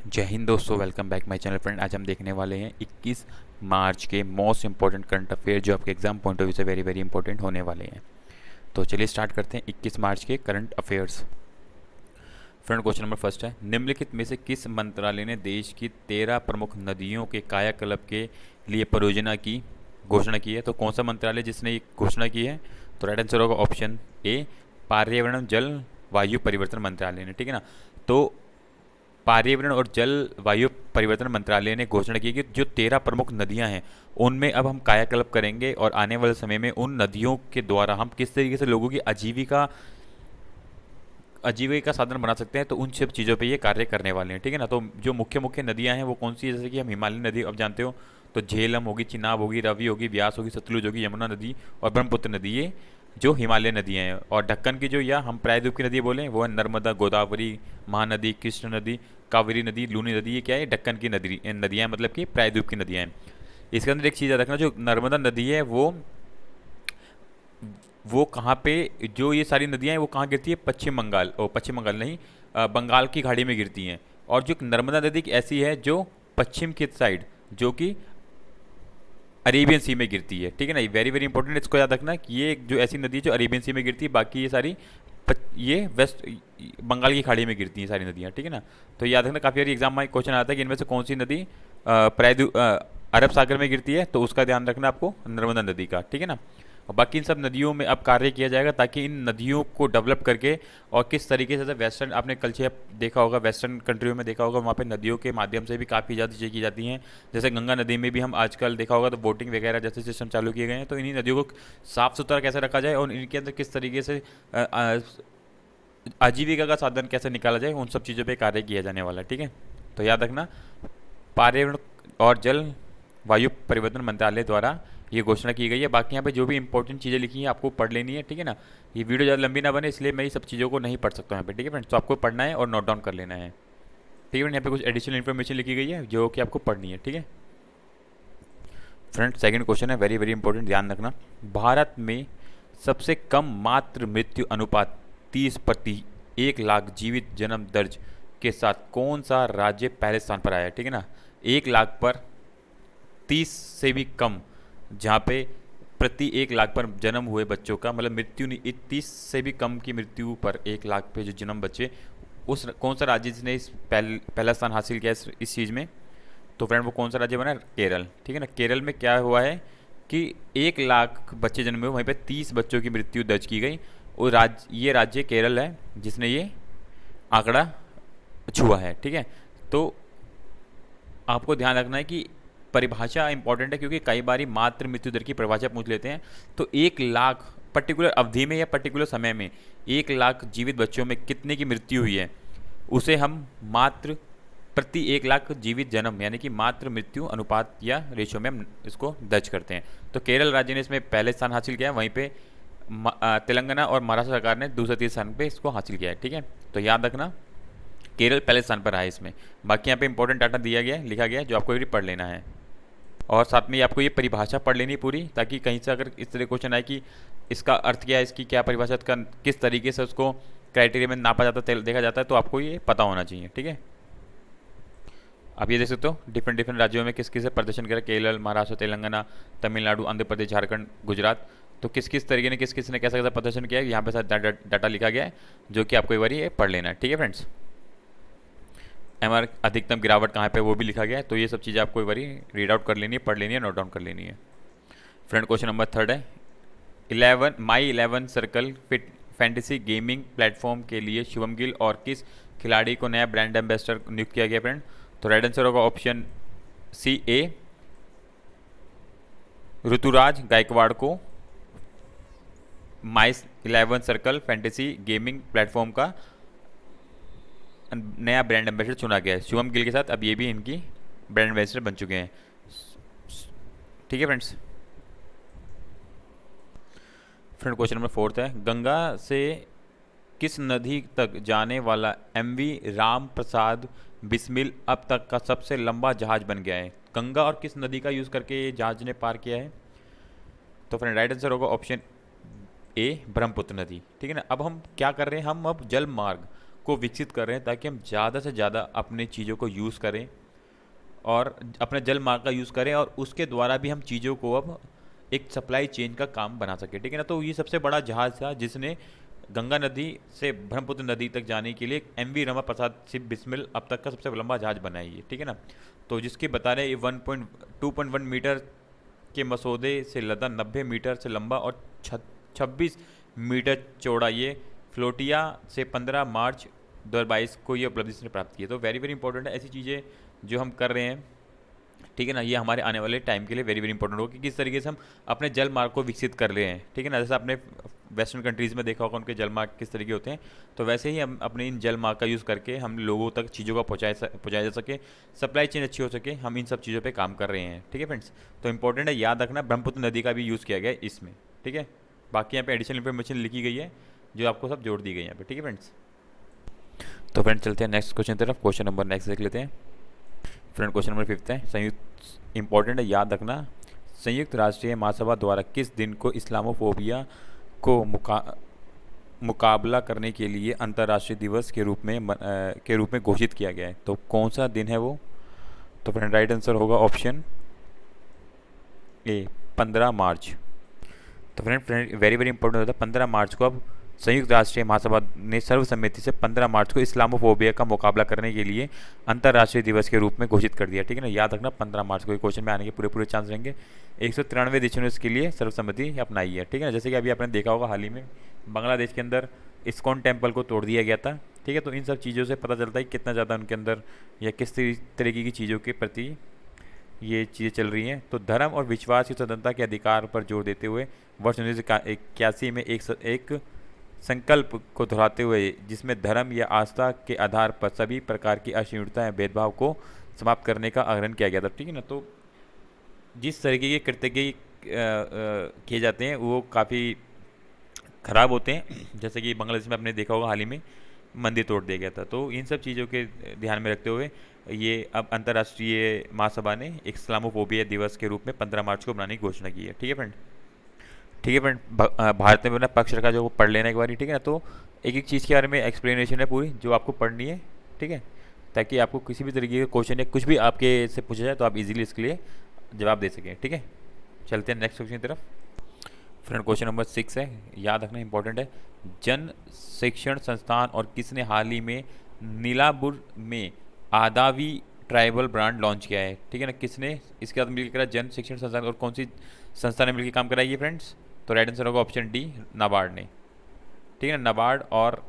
जय हिंद दोस्तों, welcome back my channel friend. आज हम देखने वाले हैं 21 मार्च के मोस्ट इंपॉर्टेंट करंट अफेयर जो आपके एग्जाम पॉइंट ऑफ व्यू से वेरी वेरी इंपॉर्टेंट होने वाले हैं। तो चलिए स्टार्ट करते हैं 21 मार्च के current affairs. Friend, question number first है, निम्नलिखित में से किस मंत्रालय ने देश की 13 प्रमुख नदियों के कायाकल्प के लिए परियोजना की घोषणा की है? तो कौन सा मंत्रालय जिसने ये घोषणा की है? तो राइट आंसर होगा ऑप्शन ए, पर्यावरण जल वायु परिवर्तन मंत्रालय ने। ठीक है ना। तो पर्यावरण और जलवायु परिवर्तन मंत्रालय ने घोषणा की कि जो 13 प्रमुख नदियां हैं उनमें अब हम कायाकल्प करेंगे और आने वाले समय में उन नदियों के द्वारा हम किस तरीके से लोगों की आजीविका साधन बना सकते हैं, तो उन सब चीज़ों पे ये कार्य करने वाले हैं। ठीक है ना। तो जो मुख्य मुख्य नदियां हैं वो कौन सी है? जैसे कि हम हिमालय नदी अब जानते हो, तो झेलम होगी, चिनाब होगी, रवि होगी, व्यास होगी, सतलुज होगी, यमुना नदी और ब्रह्मपुत्र नदी, ये जो हिमालय नदियां हैं। और ढक्कन की जो या हम प्रायद्वीप की नदी बोलें वो है नर्मदा, गोदावरी, महानदी, कृष्ण नदी, कावेरी नदी, लूनी नदी। ये क्या है? ढक्कन की नदियां, मतलब कि प्रायद्वीप की नदियां हैं। इसके अंदर एक चीज़ याद रखना, जो नर्मदा नदी है वो कहाँ पे, जो ये सारी नदियाँ हैं वो कहाँ गिरती है? पश्चिम बंगाल नहीं, बंगाल की खाड़ी में गिरती हैं। और जो नर्मदा नदी एक ऐसी है जो पश्चिम की साइड, जो कि अरेबियन सी में गिरती है। ठीक है ना। ये वेरी वेरी इंपॉर्टेंट, इसको याद रखना कि ये जो ऐसी नदी है जो अरेबियन सी में गिरती है, बाकी ये सारी ये वेस्ट बंगाल की खाड़ी में गिरती हैं सारी नदियाँ। ठीक है ना। तो याद रखना, काफ़ी बार एग्जाम में क्वेश्चन आता है कि इनमें से कौन सी नदी अरब सागर में गिरती है, तो उसका ध्यान रखना आपको, नर्मदा नदी का। ठीक है ना। और बाकी इन सब नदियों में अब कार्य किया जाएगा ताकि इन नदियों को डेवलप करके, और किस तरीके से वेस्टर्न, आपने कल्चर देखा होगा, वेस्टर्न कंट्रियों में देखा होगा, वहाँ पे नदियों के माध्यम से भी काफ़ी ज़्यादा चीज़ें की जाती हैं। जैसे गंगा नदी में भी हम आजकल देखा होगा तो बोटिंग वगैरह जैसे सिस्टम चालू किए गए हैं। तो इन्हीं नदियों को साफ़ सुथरा कैसे रखा जाए और इनके अंदर किस तरीके से आजीविका का साधन कैसे निकाला जाए, उन सब चीज़ों पे कार्य किया जाने वाला है। ठीक है। तो याद रखना, पर्यावरण और जल वायु परिवर्तन मंत्रालय द्वारा ये घोषणा की गई है। बाकी यहाँ पे जो भी इंपॉर्टेंट चीज़ें लिखी हैं आपको पढ़ लेनी है। ठीक है ना। ये वीडियो ज़्यादा लंबी ना बने, इसलिए मैं ये सब चीज़ों को नहीं पढ़ सकता हूँ यहाँ पे। ठीक है फ्रेंड्स, तो आपको पढ़ना है और नोट डाउन कर लेना है। ठीक है फ्रेंड, यहाँ पे कुछ एडिशनल इन्फॉर्मेशन लिखी गई है जो कि आपको पढ़नी है। ठीक है फ्रेंड, सेकंड क्वेश्चन है, वेरी वेरी इंपॉर्टेंट, ध्यान रखना। भारत में सबसे कम मातृ मृत्यु अनुपात 30/1 लाख जीवित जन्म दर्ज के साथ कौन सा राज्य पहले स्थान पर आया है? ठीक है ना। 1 लाख पर 30 से भी कम, जहाँ पे प्रति 1 लाख पर जन्म हुए बच्चों का, मतलब मृत्यु नहीं, 30 से भी कम की मृत्यु पर 1 लाख पे जो जन्म बच्चे, उस कौन सा राज्य जिसने इस पहला स्थान हासिल किया इस चीज़ में? तो फ्रेंड वो कौन सा राज्य बना? केरल। ठीक है ना। केरल में क्या हुआ है कि 1 लाख बच्चे जन्मे हुए, वहीं पे 30 बच्चों की मृत्यु दर्ज की गई। और ये राज्य केरल है जिसने ये आंकड़ा छुआ है। ठीक है। तो आपको ध्यान रखना है कि परिभाषा इंपॉर्टेंट है, क्योंकि कई बार मातृ मृत्यु दर की परिभाषा पूछ लेते हैं। तो 1 लाख पर्टिकुलर अवधि में या पर्टिकुलर समय में 1 लाख जीवित बच्चों में कितने की मृत्यु हुई है, उसे हम मातृ प्रति 1 लाख जीवित जन्म, यानी कि मातृ मृत्यु अनुपात या रेशियो में हम इसको दर्ज करते हैं। तो केरल राज्य ने इसमें पहले स्थान हासिल किया है, वहीं पे तेलंगाना और महाराष्ट्र सरकार ने दूसरे तीसरे स्थान पे इसको हासिल किया है। ठीक है। तो याद रखना, केरल पहले स्थान पर है इसमें। बाकी यहाँ पे इंपॉर्टेंट डाटा दिया गया है, लिखा गया है, जो आपको भी पढ़ लेना है। और साथ में आपको ये परिभाषा पढ़ लेनी पूरी, ताकि कहीं से अगर इस तरह क्वेश्चन आए कि इसका अर्थ क्या है, इसकी क्या परिभाषा, किस तरीके से उसको क्राइटेरिया में नापा जाता है, देखा जाता है, तो आपको ये पता होना चाहिए। ठीक है। आप ये देख सकते हो डिफरेंट डिफरेंट राज्यों में किस किस प्रदर्शन करें, केरल, महाराष्ट्र, तेलंगाना, तमिलनाडु, आंध्र प्रदेश, झारखंड, गुजरात। तो किस किस तरीके ने किस किस ने कैसा कैसा प्रदर्शन किया है, यहाँ पे सारा डाटा लिखा गया है, जो कि आपको एक बार ये पढ़ लेना है। ठीक है फ्रेंड्स। अधिकतम गिरावट कहाँ पे वो भी लिखा गया है। तो ये सब चीज़ें आपको एक बार रीड आउट कर लेनी है, पढ़ लेनी है, नोट डाउन कर लेनी है। फ्रेंड, क्वेश्चन नंबर थर्ड है, 11 circle fit fantasy gaming platform के लिए शुभम गिल और किस खिलाड़ी को नया ब्रांड एम्बेसडर नियुक्त किया गया फ्रेंड? तो राइट आंसर होगा ऑप्शन सी, ए, ऋतुराज गायकवाड़ को माइस 11 सर्कल फैंटेसी गेमिंग प्लेटफॉर्म का नया ब्रांड एम्बेसडर चुना गया है। शुभम गिल के साथ अब ये भी इनकी ब्रांड एम्बेसडर बन चुके हैं। ठीक है friends. Friend, question number fourth है, गंगा से किस नदी तक जाने वाला एमवी राम प्रसाद बिस्मिल अब तक का सबसे लंबा जहाज बन गया है? गंगा और किस नदी का यूज़ करके ये जहाज ने पार किया है? तो फ्रेंड राइट आंसर होगा ऑप्शन ए, ब्रह्मपुत्र नदी। ठीक है ना। अब हम क्या कर रहे हैं, हम अब जल मार्ग को विकसित कर रहे हैं ताकि हम ज़्यादा से ज़्यादा अपने चीज़ों को यूज़ करें और अपने जल मार्ग का यूज़ करें, और उसके द्वारा भी हम चीज़ों को अब एक सप्लाई चेन का काम बना सके, ठीक है ना। तो ये सबसे बड़ा जहाज़ था जिसने गंगा नदी से ब्रह्मपुत्र नदी तक जाने के लिए एम.वी. रमा प्रसाद शिप बिस्मिल अब तक का सबसे लंबा जहाज बनाई है, ठीक है ना। तो जिसके बता रहे 2.1 मीटर के मसौदे से लदा 90 मीटर से लंबा और 26 मीटर चौड़ा ये फ्लोटिया से 15 मार्च 2022 को ये उपलब्धि से प्राप्त की है। तो वेरी वेरी इंपॉर्टेंट है ऐसी चीज़ें जो हम कर रहे हैं, ठीक है ना। ये हमारे आने वाले टाइम के लिए वेरी वेरी इंपॉर्टेंट होगा कि किस तरीके से हम अपने जल मार्ग को विकसित कर रहे हैं, ठीक है ना। जैसे आपने वेस्टर्न कंट्रीज़ में देखा होगा उनके जल मार्ग किस तरीके होते हैं, तो वैसे ही हम अपने इन जल मार्ग का यूज़ करके हम लोगों तक चीज़ों का पहुँचाया जा सके, सप्लाई चेन अच्छी हो सके, हम इन सब चीज़ों पर काम कर रहे हैं, ठीक है फ्रेंड्स। तो इंपॉर्टेंट है, याद रखना ब्रह्मपुत्र नदी का भी यूज़ किया गया है इसमें, ठीक है। बाकी यहाँ पे एडिशनल इन्फॉर्मेशन लिखी गई है जो आपको सब जोड़ दी गई है यहाँ पे, ठीक है फ्रेंड्स। तो फ्रेंड्स चलते हैं नेक्स्ट क्वेश्चन तरफ। क्वेश्चन नंबर नेक्स्ट देख लेते हैं फ्रेंड। क्वेश्चन नंबर 5 है, संयुक्त इंपॉर्टेंट है, याद रखना, संयुक्त राष्ट्रीय महासभा द्वारा किस दिन को इस्लामोफोबिया को मुकाबला करने के लिए अंतर्राष्ट्रीय दिवस के रूप में घोषित किया गया है। तो कौन सा दिन है वो? तो फ्रेंड राइट आंसर होगा ऑप्शन ए 15 मार्च। तो फ्रेंड वेरी वेरी इंपॉर्टेंट होता है, 15 मार्च को अब संयुक्त राष्ट्रीय महासभा ने सर्वसम्मति से 15 मार्च को इस्लामोफोबिया का मुकाबला करने के लिए अंतर्राष्ट्रीय दिवस के रूप में घोषित कर दिया, ठीक है ना। याद रखना 15 मार्च को क्वेश्चन में आने के पूरे चांस रहेंगे। 193 देशों ने इसके लिए सर्वसम्मति अपनाई है, ठीक है ना। जैसे कि अभी आपने देखा होगा हाल ही में बांग्लादेश के अंदर इस्कॉन टेम्पल को तोड़ दिया गया था, ठीक है। तो इन सब चीज़ों से पता चलता है कितना ज़्यादा उनके अंदर या किस तरीके की चीज़ों के प्रति ये चीज़ें चल रही हैं। तो धर्म और विश्वास की स्वतंत्रता के अधिकार पर जोर देते हुए वर्ष 1981 में एक संकल्प को दोहराते हुए जिसमें धर्म या आस्था के आधार पर सभी प्रकार की असहिष्णुता या भेदभाव को समाप्त करने का आग्रह किया गया था, ठीक है ना। तो जिस तरीके के कृत्य किए जाते हैं वो काफ़ी ख़राब होते हैं, जैसे कि बांग्लादेश में आपने देखा होगा हाल ही में मंदिर तोड़ दिया गया था। तो इन सब चीज़ों के ध्यान में रखते हुए ये अब अंतर्राष्ट्रीय महासभा ने इस्लामोफोबिया दिवस के रूप में 15 मार्च को बनाने की घोषणा की है, ठीक है फ्रेंड। ठीक है फ्रेंड, भारत में अपना पक्ष रखा जो पढ़ लेना एक बार, ठीक है ना। तो एक एक चीज़ के बारे में एक्सप्लेनेशन है पूरी जो आपको पढ़नी है, ठीक है, ताकि आपको किसी भी तरीके का क्वेश्चन या कुछ भी आपके से पूछा जाए तो आप इजीली इसके लिए जवाब दे सकें, ठीक है। चलते हैं नेक्स्ट क्वेश्चन की तरफ फ्रेंड। क्वेश्चन नंबर 6 है, याद रखना इंपॉर्टेंट है, जन शिक्षण संस्थान और किसने हाल ही में नीलाबुर में आदावी ट्राइबल ब्रांड लॉन्च किया है, ठीक है ना। किसने इसके साथ मिलकर करा? जन शिक्षण संस्थान और कौन सी संस्था ने मिलकर काम कराई है फ्रेंड्स? तो राइट आंसर होगा ऑप्शन डी, नाबार्ड ने, ठीक है ना। नाबार्ड और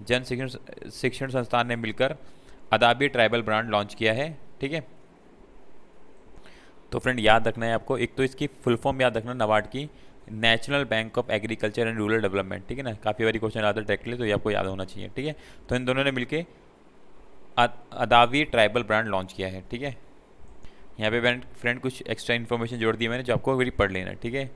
जन शिक्षण संस्थान ने मिलकर अदाबी ट्राइबल ब्रांड लॉन्च किया है, ठीक है। तो फ्रेंड याद रखना है आपको, एक तो इसकी फुल फॉर्म याद रखना नाबार्ड की, national bank of agriculture and rural development, ठीक है ना। काफ़ी बारी क्वेश्चन आता है डायरेक्टली, तो ये आपको याद होना चाहिए, ठीक है। तो इन दोनों ने मिलकर अदावी ट्राइबल ब्रांड लॉन्च किया है, ठीक है। यहाँ पे फ्रेंड कुछ एक्स्ट्रा इन्फॉर्मेशन जोड़ दी मैंने जो आपको वही पढ़ लेना है, ठीक है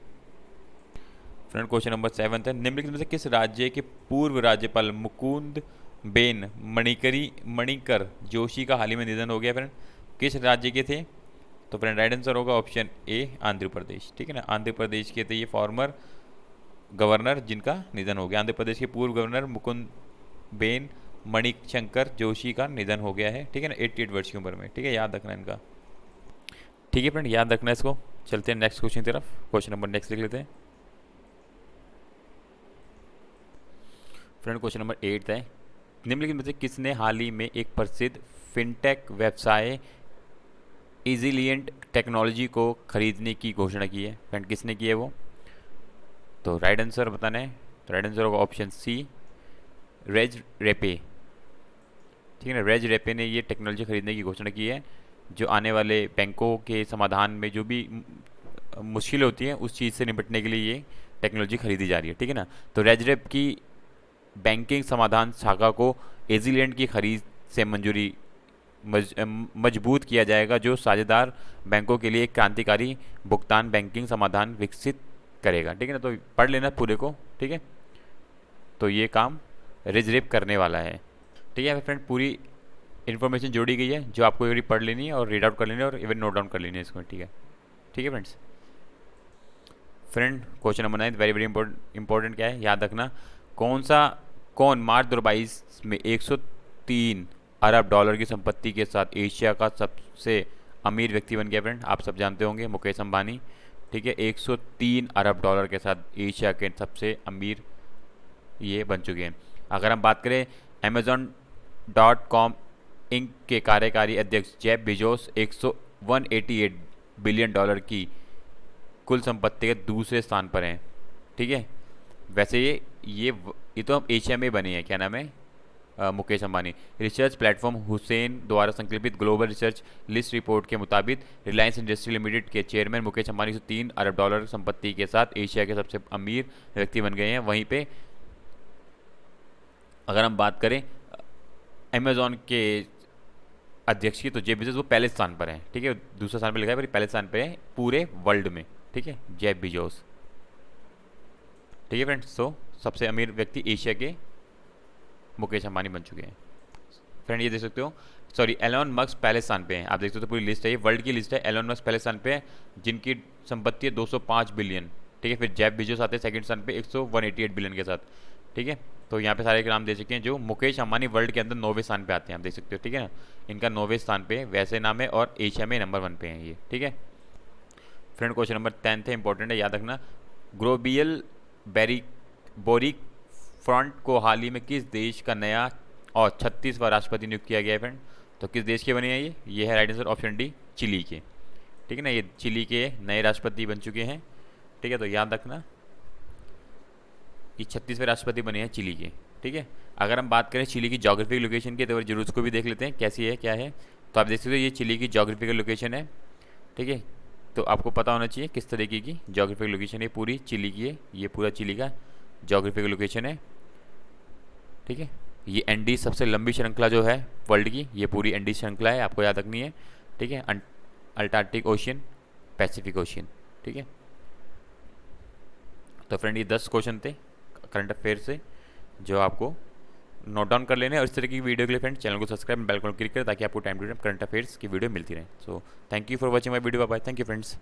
फ्रेंड। क्वेश्चन नंबर 7 है, निम्नलिखित में से किस राज्य के पूर्व राज्यपाल मुकुंद बेन मणिकर जोशी का हाल ही में निधन हो गया फ्रेंड? किस राज्य के थे? तो फ्रेंड राइट आंसर होगा ऑप्शन ए, आंध्र प्रदेश, ठीक है ना। आंध्र प्रदेश के थे ये फॉर्मर गवर्नर जिनका निधन हो गया। आंध्र प्रदेश के पूर्व गवर्नर मुकुंद बेन मणिशंकर जोशी का निधन हो गया है, ठीक है ना, 88 वर्ष की उम्र में, ठीक है। याद रखना इनका, ठीक है फ्रेंड, याद रखना इसको। चलते हैं नेक्स्ट क्वेश्चन की तरफ। क्वेश्चन नंबर नेक्स्ट लिख लेते हैं फ्रेंड। क्वेश्चन नंबर 8 है, निम्नलिखित में से किसने हाल ही में एक प्रसिद्ध फिनटेक व्यवसाय इजिलियंट टेक्नोलॉजी को खरीदने की घोषणा की है फ्रेंड? किसने की है वो? तो राइट आंसर बताना है। तो राइट आंसर होगा ऑप्शन सी, रेज रेपे, ठीक है ना। रेज रेपे ने ये टेक्नोलॉजी खरीदने की घोषणा की है जो आने वाले बैंकों के समाधान में जो भी मुश्किल होती है उस चीज़ से निपटने के लिए ये टेक्नोलॉजी खरीदी जा रही है, ठीक है ना। तो रेजरेप की बैंकिंग समाधान शाखा को एजिलैंड की खरीद से मजबूत किया जाएगा जो साझेदार बैंकों के लिए एक क्रांतिकारी भुगतान बैंकिंग समाधान विकसित करेगा, ठीक है ना। तो पढ़ लेना पूरे को, ठीक है। तो ये काम रेजरेप करने वाला है, ठीक है फ्रेंड। पूरी इन्फॉर्मेशन जोड़ी गई है जो आपको एक पढ़ लेनी है और रीड आउट कर लेनी है और इवन नोट डाउन कर लेनी है इसको, ठीक है, ठीक है friends. Friend question number 9 very very important क्या है, याद रखना, कौन मार्च 2022 में 103 अरब डॉलर की संपत्ति के साथ एशिया का सबसे अमीर व्यक्ति बन गया फ्रेंड? आप सब जानते होंगे, मुकेश अंबानी। ठीक है, 103 अरब डॉलर के साथ एशिया के सबसे अमीर ये बन चुके हैं। अगर हम बात करें Amazon.com इंक के कार्यकारी अध्यक्ष जेफ बेजोस 188 बिलियन डॉलर की कुल संपत्ति के दूसरे स्थान पर हैं। ठीक है, वैसे ये तो हम एशिया में बने हैं। क्या नाम है? मुकेश अंबानी। रिसर्च प्लेटफॉर्म हुसैन द्वारा संकल्पित ग्लोबल रिसर्च लिस्ट रिपोर्ट के मुताबिक रिलायंस इंडस्ट्री लिमिटेड के चेयरमैन मुकेश अंबानी 103 अरब डॉलर संपत्ति के साथ एशिया के सबसे अमीर व्यक्ति बन गए हैं। वहीं पे अगर हम बात करें अमेजॉन के अध्यक्ष की, तो जेफ बेजोस वो पहले स्थान पर हैं। ठीक है, दूसरे स्थान पर लिखा है पर पहले स्थान पर है पूरे वर्ल्ड में। ठीक है, जेफ बेजोस। ठीक है फ्रेंड्स, तो सबसे अमीर व्यक्ति एशिया के मुकेश अंबानी बन चुके हैं। फ्रेंड ये देख सकते हो, सॉरी, एलोन मस्क पहले स्थान पे हैं। आप देख सकते हो पूरी लिस्ट है, ये वर्ल्ड की लिस्ट है। एलोन मस्क पहले स्थान पे है जिनकी संपत्ति है 205 बिलियन। ठीक है, फिर जेफ बेजोस आते हैं सेकंड स्थान पे 188 बिलियन के साथ। ठीक है, तो यहाँ पे सारे के नाम दे चुके हैं। जो मुकेश अंबानी वर्ल्ड के अंदर 9वें स्थान पे आते हैं, आप देख सकते हो। ठीक है ना, इनका 9वें स्थान पे वैसे नाम है और एशिया में नंबर 1 पे हैं ये। ठीक है फ्रेंड, क्वेश्चन नंबर 10 है, इंपॉर्टेंट है, याद रखना। ग्लोबियल बोरिक फ्रंट को हाल ही में किस देश का नया और 36वां राष्ट्रपति नियुक्त किया गया है फ्रेंड? तो किस देश के बने हैं ये है राइट आंसर ऑप्शन डी, चिली के। ठीक है ना, ये चिली के नए राष्ट्रपति बन चुके हैं। ठीक है, तो याद रखना ये 36वें राष्ट्रपति बने हैं चिली के। ठीक है, अगर हम बात करें चिली की जोग्राफिकल लोकेशन की, तो जरूर उसको भी देख लेते हैं कैसी है क्या है। तो आप देख सकते हो ये चिली की जोग्राफिकल लोकेशन है। ठीक है, तो आपको पता होना चाहिए किस तरीके की जोग्राफिकल लोकेशन है, पूरी चिली की है, ये पूरा चिली का जोग्राफिकल लोकेशन है। ठीक है, ये एंडी सबसे लंबी श्रृंखला जो है वर्ल्ड की, ये पूरी एंडी श्रृंखला है, आपको याद रखनी है। ठीक है, अंटार्कटिक ओशियन, पैसिफिक ओशियन। ठीक है, तो फ्रेंड ये 10 क्वेश्चन थे करंट अफेयर से जो आपको नोट डाउन कर लेने हैं। और इस तरह की वीडियो के लिए फ्रेंड चैनल को सब्सक्राइब, बेल आइकन क्लिक करें ताकि आपको time to time current affairs की वीडियो मिलती रहे। So thank you for watching my video. Bye, thank you friends.